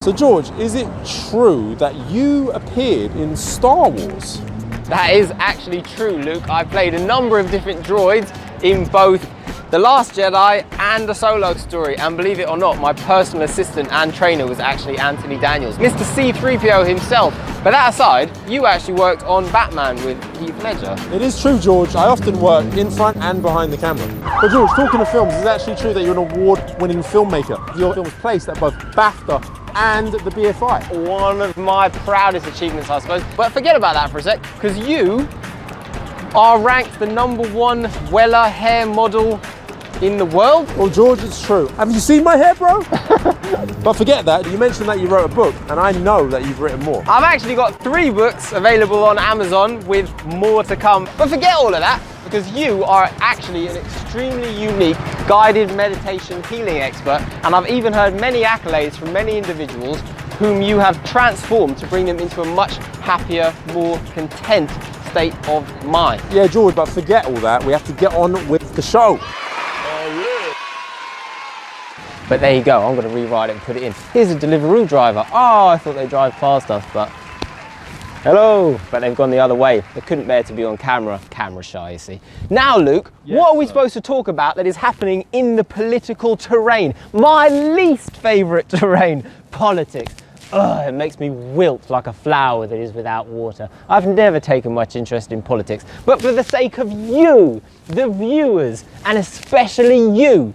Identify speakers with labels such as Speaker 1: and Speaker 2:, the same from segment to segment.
Speaker 1: So George, is it true that you appeared in Star Wars?
Speaker 2: That is actually true, Luke. I played a number of different droids in both The Last Jedi and A Solo Story, and believe it or not, my personal assistant and trainer was actually Anthony Daniels, Mr. C-3PO himself. But that aside, you actually worked on Batman with Heath Ledger.
Speaker 1: It is true, George. I often work in front and behind the camera. But George, talking of films, is it actually true that you're an award-winning filmmaker? Your film was placed at both BAFTA and the BFI.
Speaker 2: One of my proudest achievements, I suppose. But forget about that for a sec, because you are ranked the #1 Weller hair model in the world.
Speaker 1: Well, George, it's true. Have you seen my hair, bro? But forget that. You mentioned that you wrote a book, and I know that you've written more.
Speaker 2: I've actually got 3 books available on Amazon with more to come. But forget all of that, because you are actually an extremely unique guided meditation healing expert, and I've even heard many accolades from many individuals whom you have transformed to bring them into a much happier, more content state of mind.
Speaker 1: Yeah, George, but forget all that. We have to get on with the show.
Speaker 2: But there you go, I'm going to rewrite it and put it in. Here's a Deliveroo driver. Oh, I thought they drive past us, but hello. But they've gone the other way. They couldn't bear to be on camera. Camera shy, you see. Now, Luke,
Speaker 1: Yes,
Speaker 2: what are we
Speaker 1: sir.
Speaker 2: supposed to talk about that is happening in the political terrain? My least favourite terrain, politics. Ugh, it makes me wilt like a flower that is without water. I've never taken much interest in politics, but for the sake of you, the viewers, and especially you,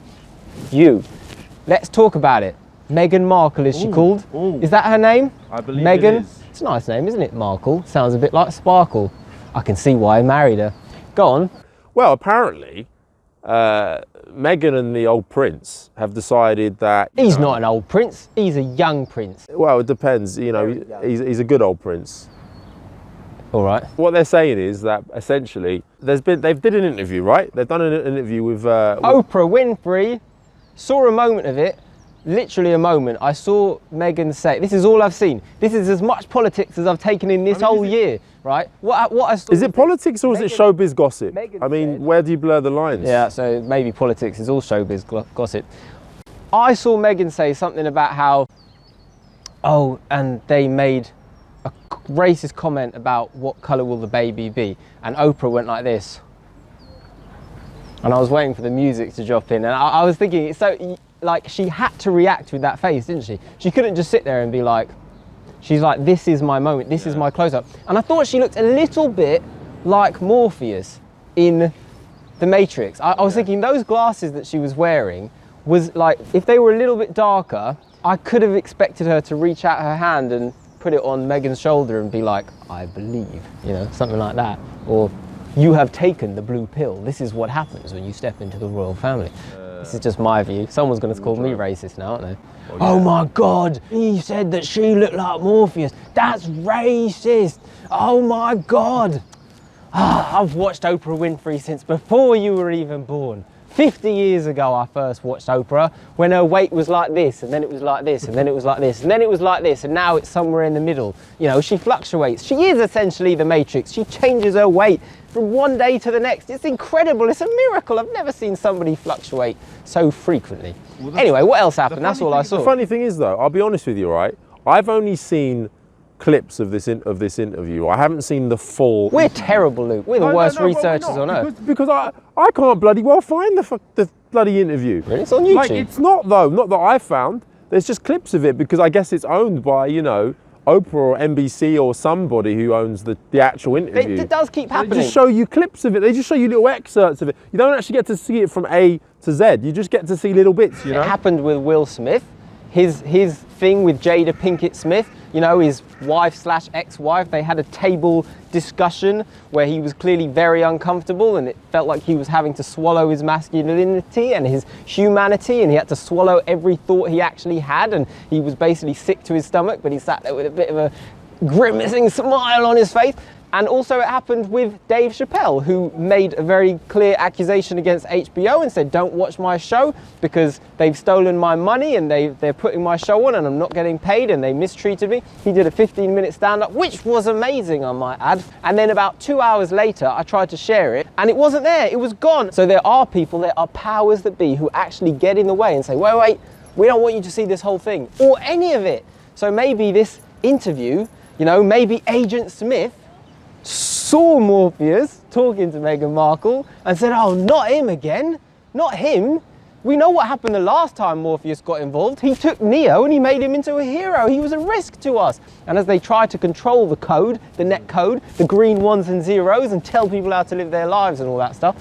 Speaker 2: let's talk about it. Meghan Markle, is she called? Is that her name?
Speaker 1: I believe
Speaker 2: Meghan?
Speaker 1: it is.
Speaker 2: It's a nice name, isn't it, Markle? Sounds a bit like Sparkle. I can see why I married her. Go on.
Speaker 1: Well, apparently, Meghan and the old prince have decided that...
Speaker 2: He's not an old prince, he's a young prince.
Speaker 1: Well, it depends. You know, he's a good old prince.
Speaker 2: All right.
Speaker 1: What they're saying is that essentially, they've did an interview, right? They've done an interview with...
Speaker 2: Oprah Winfrey. Saw a moment of it, literally a moment. I saw Meghan say, this is all I've seen. This is as much politics as I've taken in this whole year, right? What I saw...
Speaker 1: Is it politics or is it showbiz gossip?
Speaker 2: Meghan
Speaker 1: I mean,
Speaker 2: said-
Speaker 1: where do you blur the lines?
Speaker 2: Yeah, so maybe politics is all showbiz gossip. I saw Meghan say something about how, oh, and they made a racist comment about what colour will the baby be, and Oprah went like this. And I was waiting for the music to drop in, and I was thinking, it's so, like, she had to react with that face, didn't she? She couldn't just sit there and be like, she's like, this is my moment, this is my close-up. And I thought she looked a little bit like Morpheus in The Matrix. I was thinking those glasses that she was wearing was like, if they were a little bit darker, I could have expected her to reach out her hand and put it on Meghan's shoulder and be like, I believe, you know, something like that. Or, you have taken the blue pill. This is what happens when you step into the royal family. This is just my view. Someone's going to call me racist now, aren't they? Oh my God, he said that she looked like Morpheus. That's racist. Oh my God. I've watched Oprah Winfrey since before you were even born. 50 years ago, I first watched Oprah when her weight was like this, and then it was like this, and then it was like this, and then it was like this, and now it's somewhere in the middle. You know, she fluctuates. She is essentially the Matrix. She changes her weight from one day to the next. It's incredible. It's a miracle. I've never seen somebody fluctuate so frequently. Well, anyway, what else happened? That's all I saw.
Speaker 1: The funny thing is, though, I'll be honest with you, right? I've only seen clips of this interview. I haven't seen the full...
Speaker 2: We're terrible, Luke. We're the worst researchers on earth.
Speaker 1: Because I can't bloody well find the bloody interview.
Speaker 2: Really? It's on YouTube?
Speaker 1: Like, it's not, though. Not that I found. There's just clips of it because I guess it's owned by, you know, Oprah or NBC or somebody who owns the actual interview.
Speaker 2: It does keep happening.
Speaker 1: They just show you clips of it. They just show you little excerpts of it. You don't actually get to see it from A to Z. You just get to see little bits, you know?
Speaker 2: It happened with Will Smith. His thing with Jada Pinkett Smith, you know, his wife/ex-wife, they had a table discussion where he was clearly very uncomfortable and it felt like he was having to swallow his masculinity and his humanity, and he had to swallow every thought he actually had, and he was basically sick to his stomach, but he sat there with a bit of a grimacing smile on his face. And also it happened with Dave Chappelle, who made a very clear accusation against HBO and said, don't watch my show because they've stolen my money and they're putting my show on and I'm not getting paid and they mistreated me. He did a 15-minute stand-up, which was amazing, I might add. And then about 2 hours later, I tried to share it and it wasn't there, it was gone. So there are people, there are powers that be who actually get in the way and say, wait, we don't want you to see this whole thing or any of it. So maybe this interview, you know, maybe Agent Smith saw Morpheus talking to Meghan Markle and said, oh, not him again, not him. We know what happened the last time Morpheus got involved. He took Neo and he made him into a hero. He was a risk to us. And as they try to control the code, the net code, the green ones and zeros, and tell people how to live their lives and all that stuff,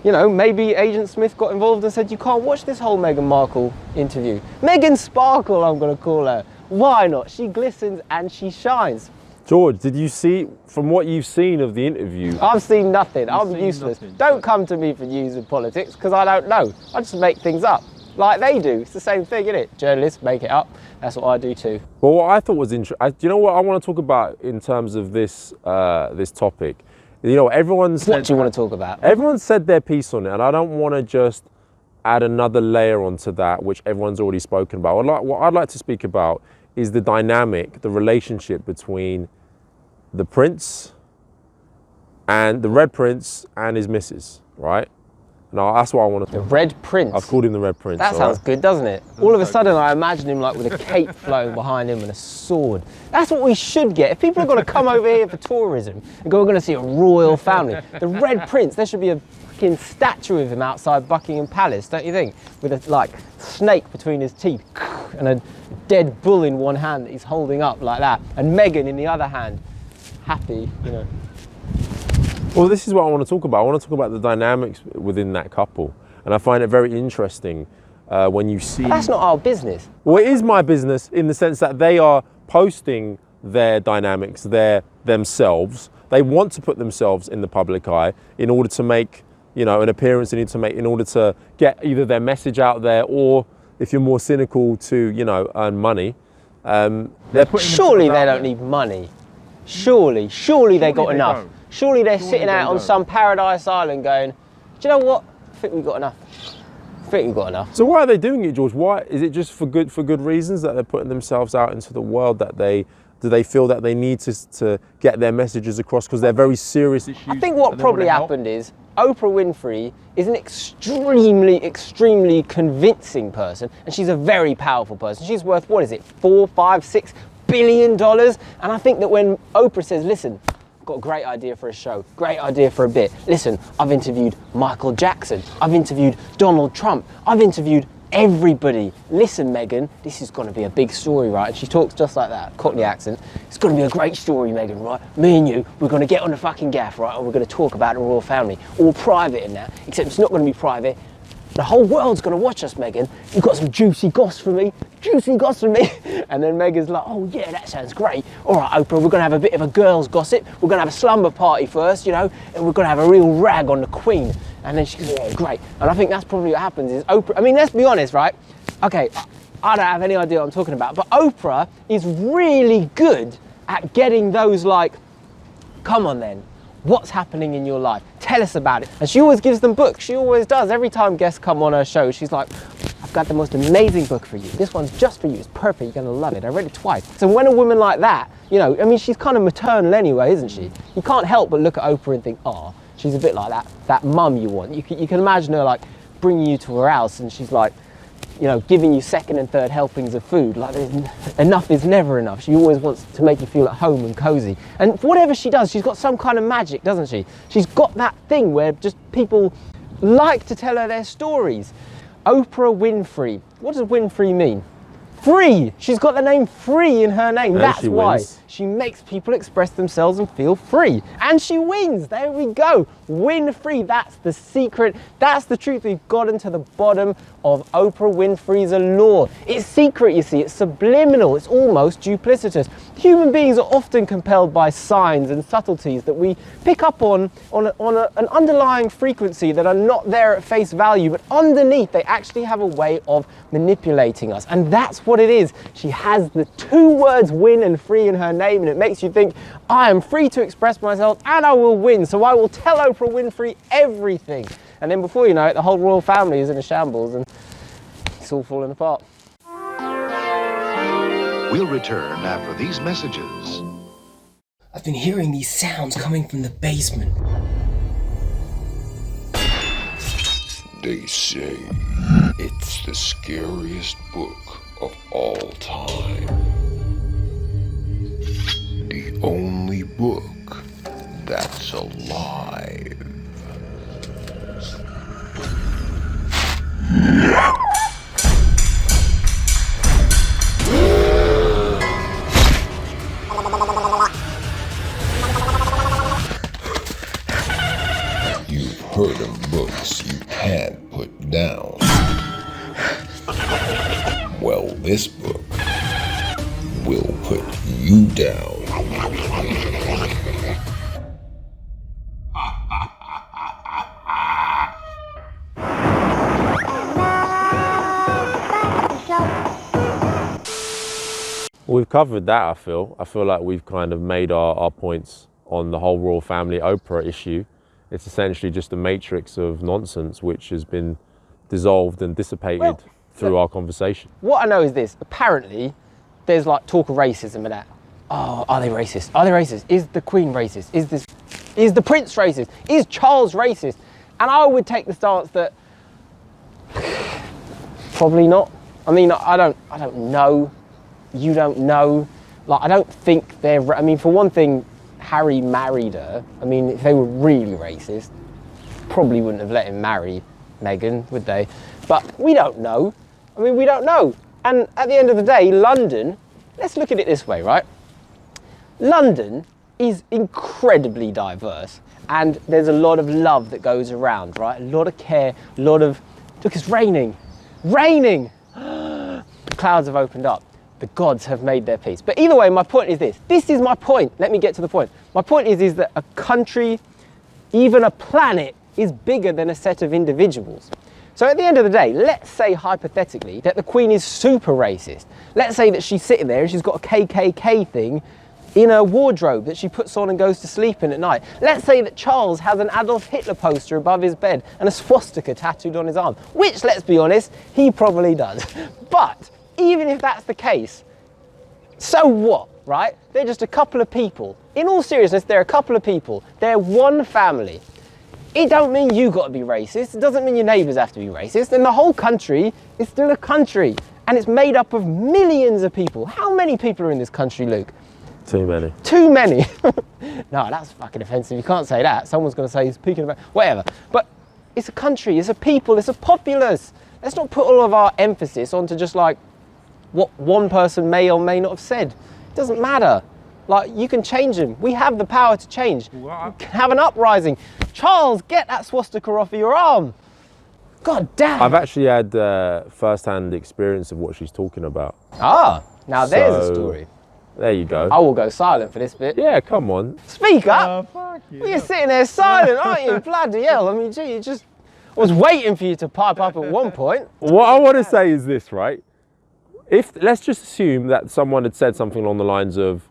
Speaker 2: you know, maybe Agent Smith got involved and said, you can't watch this whole Meghan Markle interview. Meghan Sparkle, I'm going to call her. Why not? She glistens and she shines.
Speaker 3: George, did you see, from what you've seen of the interview?
Speaker 2: I've seen nothing. I'm useless. Don't come to me for news and politics, because I don't know. I just make things up, like they do. It's the same thing, isn't it? Journalists make it up. That's what I do too.
Speaker 3: Well, what I thought was interesting, do you know what I want to talk about in terms of this this topic? You know,
Speaker 2: What do you want to talk about?
Speaker 3: Everyone said their piece on it, and I don't want to just add another layer onto that, which everyone's already spoken about. What I'd like to speak about is the dynamic, the relationship between the prince and the Red Prince and his missus, right? No, that's what I want to
Speaker 2: The Red Prince?
Speaker 3: I've called him the Red Prince.
Speaker 2: That sounds good, doesn't it? All of a sudden I imagine him like with a cape flowing behind him and a sword. That's what we should get. If people are going to come over here for tourism and we're going to see a royal family, the Red Prince, there should be a fucking statue of him outside Buckingham Palace, don't you think? With a like snake between his teeth and a dead bull in one hand that he's holding up like that, and Meghan in the other hand, happy, you know.
Speaker 3: Well, this is what I want to talk about. I want to talk about the dynamics within that couple. And I find it very interesting when you see...
Speaker 2: That's not our business.
Speaker 3: Well, it is my business in the sense that they are posting their dynamics, themselves. They want to put themselves in the public eye in order to make, you know, an appearance, in order to get either their message out there, or if you're more cynical, to, you know, earn money.
Speaker 2: Surely they don't need money. Surely they got enough. Surely they're sitting out on some paradise island going, do you know what? I think we've got enough.
Speaker 3: So why are they doing it, George? Why is it just for good reasons that they're putting themselves out into the world? Do they feel that they need to get their messages across because they're very serious issues?
Speaker 2: I think what probably happened is Oprah Winfrey is an extremely convincing person, and she's a very powerful person. She's worth, what is it, $4, $5, $6 billion? And I think that when Oprah says, listen, I've got a great idea for a show, great idea for a bit. Listen, I've interviewed Michael Jackson, I've interviewed Donald Trump, I've interviewed everybody. Listen, Meghan, this is going to be a big story, right? And she talks just like that, Cockney accent. It's going to be a great story, Meghan, right? Me and you, we're going to get on the fucking gaff, right? And we're going to talk about the royal family, all private in that, except it's not going to be private. The whole world's going to watch us, Meghan. You've got some juicy goss for me. And then Meghan's like, oh yeah, that sounds great. All right, Oprah, we're going to have a bit of a girls' gossip. We're going to have a slumber party first, you know, and we're going to have a real rag on the Queen. And then she goes, yeah, great. And I think that's probably what happens is Oprah, I mean, let's be honest, right? Okay, I don't have any idea what I'm talking about, but Oprah is really good at getting those like, come on then. What's happening in your life? Tell us about it. And she always gives them books. She always does. Every time guests come on her show, she's like, I've got the most amazing book for you. This one's just for you. It's perfect. You're going to love it. I read it twice. So when a woman like that, you know, I mean, she's kind of maternal anyway, isn't she? You can't help but look at Oprah and think, oh, she's a bit like that mum you want. You can imagine her like bringing you to her house and she's like, you know, giving you second and third helpings of food. Like, enough is never enough. She always wants to make you feel at home and cozy. And whatever she does, she's got some kind of magic, doesn't she? She's got that thing where just people like to tell her their stories. Oprah Winfrey. What does Winfrey mean? Free. She's got the name free in her name.
Speaker 3: And
Speaker 2: that's why.
Speaker 3: wins.
Speaker 2: She makes people express themselves and feel free. And she wins. There we go. Win free. That's the secret. That's the truth. We've gotten to the bottom of Oprah Winfrey's allure. It's secret, you see. It's subliminal. It's almost duplicitous. Human beings are often compelled by signs and subtleties that we pick up on an underlying frequency that are not there at face value, but underneath they actually have a way of manipulating us. And that's what it is. She has the two words win and free in her name, and it makes you think, I am free to express myself and I will win, so I will tell Oprah Winfrey everything. And then before you know it, the whole royal family is in a shambles and it's all falling apart.
Speaker 4: We'll return after these messages.
Speaker 5: I've been hearing these sounds coming from the basement.
Speaker 6: They say it's the scariest book of all time. alive. You've heard of books you can't put down. Well, this book will put you down.
Speaker 3: We've covered that, I feel. I feel like we've kind of made our points on the whole royal family Oprah issue. It's essentially just a matrix of nonsense which has been dissolved and dissipated through our conversation.
Speaker 2: What I know is this, apparently there's like talk of racism and that. Oh, are they racist? Are they racist? Is the Queen racist? Is the Prince racist? Is Charles racist? And I would take the stance that probably not. I mean, I don't know. You don't know. Like, I don't think they're, I mean, for one thing, Harry married her. I mean, if they were really racist, probably wouldn't have let him marry Meghan, would they? But we don't know. I mean, we don't know. And at the end of the day, London, let's look at it this way, right? London is incredibly diverse and there's a lot of love that goes around, right? A lot of care, a lot of, look, it's raining. Raining! The clouds have opened up. The gods have made their peace. But either way, my point is this. This is my point. Let me get to the point. My point is that a country, even a planet, is bigger than a set of individuals. So at the end of the day, let's say hypothetically that the Queen is super racist. Let's say that she's sitting there and she's got a KKK thing in her wardrobe that she puts on and goes to sleep in at night. Let's say that Charles has an Adolf Hitler poster above his bed and a swastika tattooed on his arm, which, let's be honest, he probably does. But even if that's the case, so what, right? They're just a couple of people. In all seriousness, they're a couple of people. They're one family. It don't mean you got to be racist. It doesn't mean your neighbours have to be racist. And the whole country is still a country. And it's made up of millions of people. How many people are in this country, Luke?
Speaker 3: Too many.
Speaker 2: Too many. No, that's fucking offensive. You can't say that. Someone's going to say he's speaking about, whatever. But it's a country, it's a people, it's a populace. Let's not put all of our emphasis onto just like what one person may or may not have said. It doesn't matter. Like, you can change them. We have the power to change. We can have an uprising. Charles, get that swastika off of your arm. God damn.
Speaker 3: I've actually had first-hand experience of what she's talking about.
Speaker 2: Ah, now there's a story.
Speaker 3: There you go.
Speaker 2: I will go silent for this bit.
Speaker 3: Yeah, come on.
Speaker 2: Speak up.
Speaker 1: Fuck you.
Speaker 2: Well, you're sitting there silent, aren't you? Bloody hell. I mean, gee, you just... I was waiting for you to pipe up at one point.
Speaker 3: What I want to say is this, right? Let's just assume that someone had said something along the lines of,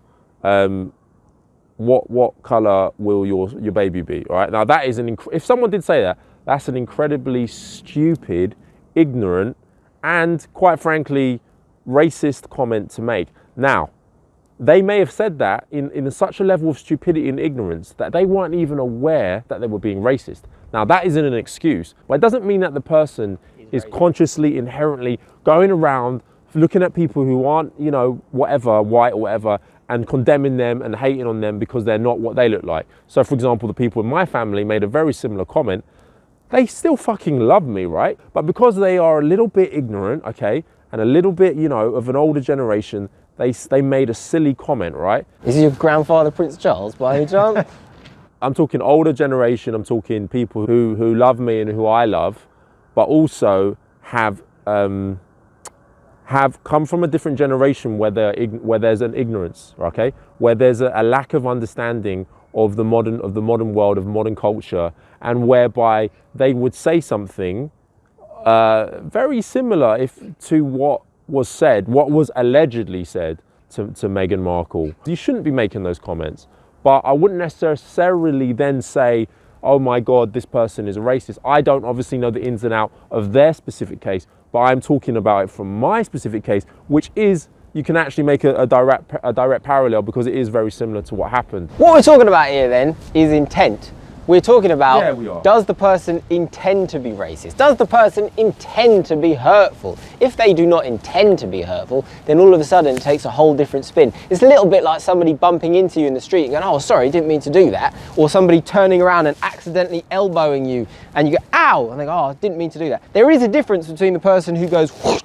Speaker 3: what colour will your baby be? All right. Now that is if someone did say that, that's an incredibly stupid, ignorant, and quite frankly, racist comment to make. Now, they may have said that in such a level of stupidity and ignorance that they weren't even aware that they were being racist. Now that isn't an excuse, but it doesn't mean that the person is consciously, inherently going around looking at people who aren't, you know, whatever, white or whatever, and condemning them and hating on them because they're not what they look like. So for example, the people in my family made a very similar comment. They still fucking love me, right? But because they are a little bit ignorant, okay, and a little bit, you know, of an older generation, they made a silly comment, right?
Speaker 2: Is your grandfather Prince Charles by any chance?
Speaker 3: I'm talking older generation, I'm talking people who love me and who I love, but also have come from a different generation where there's an ignorance, okay? Where there's a lack of understanding of the modern world, of modern culture, and whereby they would say something very similar to what was said, what was allegedly said to Meghan Markle. You shouldn't be making those comments, but I wouldn't necessarily then say, oh my God, this person is a racist. I don't obviously know the ins and outs of their specific case, but I'm talking about it from my specific case, which is, you can actually make a direct parallel because it is very similar to what happened.
Speaker 2: What we're talking about here then is intent. We're talking about,
Speaker 3: Yeah, we are.
Speaker 2: does the person intend to be racist? Does the person intend to be hurtful? If they do not intend to be hurtful, then all of a sudden it takes a whole different spin. It's a little bit like somebody bumping into you in the street and going, oh, sorry, didn't mean to do that. Or somebody turning around and accidentally elbowing you and you go, ow, and they go, oh, didn't mean to do that. There is a difference between the person who goes, whoosh,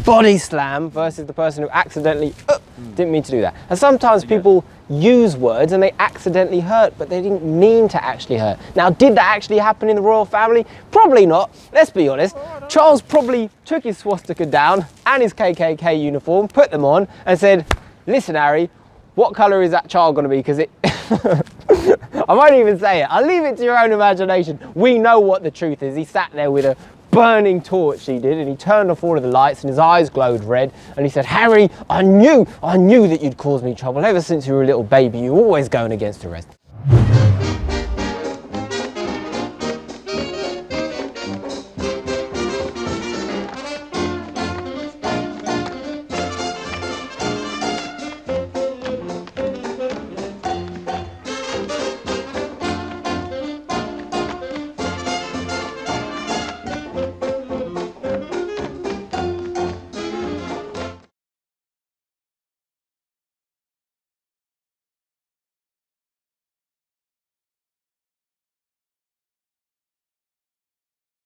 Speaker 2: body slam versus the person who accidentally didn't mean to do that. And sometimes people use words and they accidentally hurt, but they didn't mean to actually hurt. Now, did that actually happen in the royal family? Probably not. Let's be honest. Charles probably took his swastika down and his KKK uniform, put them on and said, listen, Harry, what colour is that child going to be? Because it... I won't even say it. I'll leave it to your own imagination. We know what the truth is. He sat there with a burning torch, he did, and he turned off all of the lights and his eyes glowed red and he said, Harry, I knew that you'd cause me trouble. Ever since you were a little baby, you were always going against the rest.